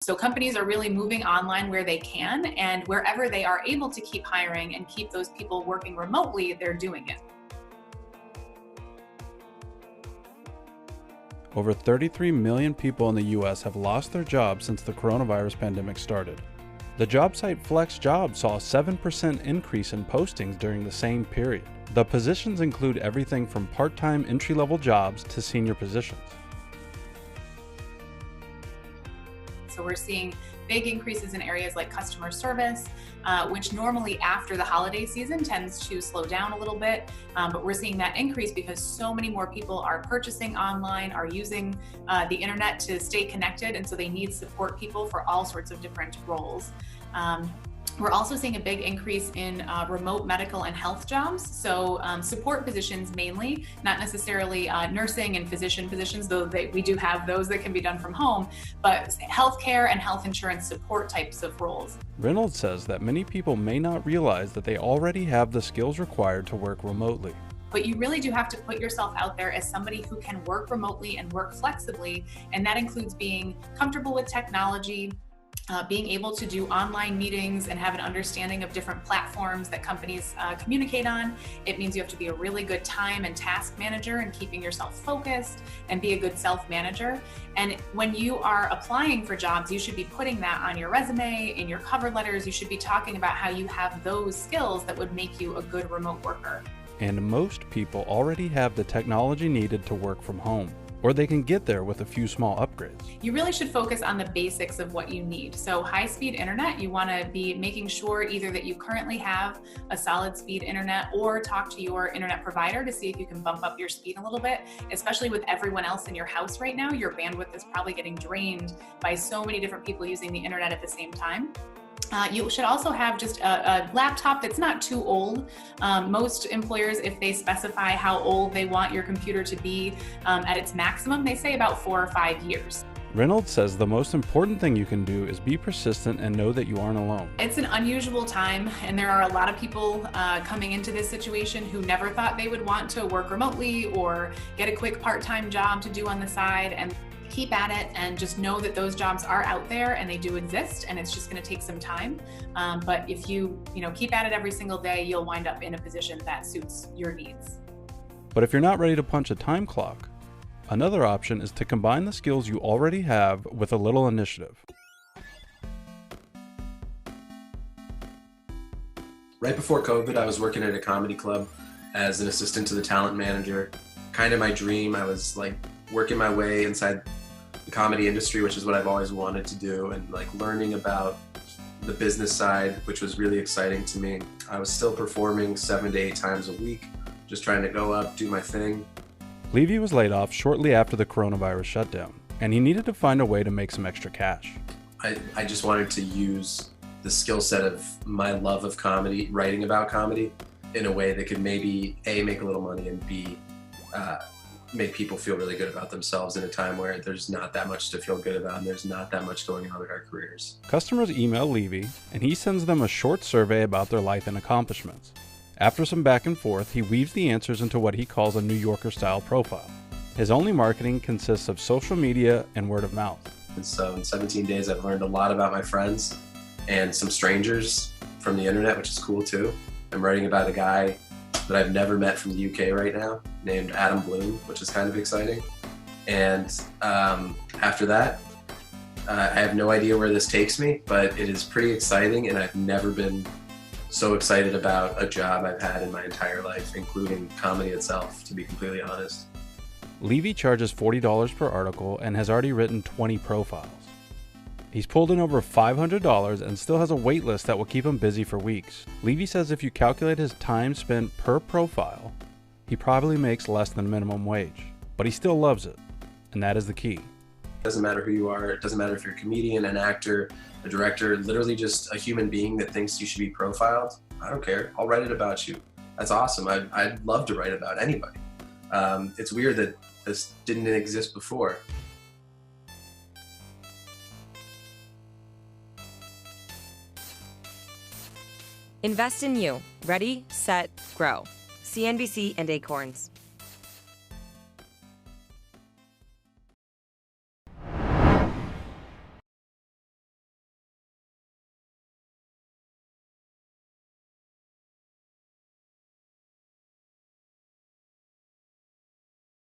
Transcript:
So companies are really moving online where they can, and wherever they are able to keep hiring and keep those people working remotely, they're doing it. Over 33 million people in the U.S. have lost their jobs since the coronavirus pandemic started. The job site FlexJobs saw a 7% increase in postings during the same period. The positions include everything from part-time entry-level jobs to senior positions. So we're seeing big increases in areas like customer service, which normally after the holiday season tends to slow down a little bit. But we're seeing that increase because so many more people are purchasing online, are using the internet to stay connected, and so they need support people for all sorts of different roles. We're also seeing a big increase in remote medical and health jobs. So support positions mainly, not necessarily nursing and physician positions, though we do have those that can be done from home, but healthcare and health insurance support types of roles. Reynolds says that many people may not realize that they already have the skills required to work remotely. But you really do have to put yourself out there as somebody who can work remotely and work flexibly, and that includes being comfortable with technology, being able to do online meetings and have an understanding of different platforms that companies communicate on. It means you have to be a really good time and task manager and keeping yourself focused and be a good self-manager. And when you are applying for jobs, you should be putting that on your resume, in your cover letters. You should be talking about how you have those skills that would make you a good remote worker. And most people already have the technology needed to work from home, or they can get there with a few small upgrades. You really should focus on the basics of what you need. So high-speed internet, you want to be making sure either that you currently have a solid speed internet or talk to your internet provider to see if you can bump up your speed a little bit. Especially with everyone else in your house right now, your bandwidth is probably getting drained by so many different people using the internet at the same time. You should also have just a laptop that's not too old. Most employers, if they specify how old they want your computer to be at its maximum, they say about 4 or 5 years. Reynolds says the most important thing you can do is be persistent and know that you aren't alone. It's an unusual time, and there are a lot of people coming into this situation who never thought they would want to work remotely or get a quick part-time job to do on the side. And keep at it and just know that those jobs are out there and they do exist, and it's just going to take some time. But if you keep at it every single day, you'll wind up in a position that suits your needs. But if you're not ready to punch a time clock, another option is to combine the skills you already have with a little initiative. Right before COVID, I was working at a comedy club as an assistant to the talent manager. Kind of my dream. I was like working my way inside the comedy industry, which is what I've always wanted to do, and like learning about the business side, which was really exciting to me. I was still performing 7 to 8 times a week, just trying to go up, do my thing. Levy was laid off shortly after the coronavirus shutdown, and he needed to find a way to make some extra cash. I just wanted to use the skill set of my love of comedy, writing about comedy, in a way that could maybe A, make a little money, and B, make people feel really good about themselves in a time where there's not that much to feel good about and there's not that much going on in our careers. Customers email Levy, and he sends them a short survey about their life and accomplishments. After some back and forth, he weaves the answers into what he calls a New Yorker-style profile. His only marketing consists of social media and word of mouth. And so in 17 days, I've learned a lot about my friends and some strangers from the internet, which is cool too. I'm writing about a guy that I've never met from the UK right now, named Adam Bloom, which is kind of exciting. And after that, I have no idea where this takes me, but it is pretty exciting, and I've never been so excited about a job I've had in my entire life, including comedy itself, to be completely honest. Levy charges $40 per article and has already written 20 profiles. He's pulled in over $500 and still has a wait list that will keep him busy for weeks. Levy says if you calculate his time spent per profile, he probably makes less than minimum wage, but he still loves it, and that is the key. It doesn't matter who you are. It doesn't matter if you're a comedian, an actor, a director, literally just a human being that thinks you should be profiled. I don't care. I'll write it about you. That's awesome. I'd love to write about anybody. It's weird that this didn't exist before. Invest in you. Ready, set, grow. CNBC and Acorns.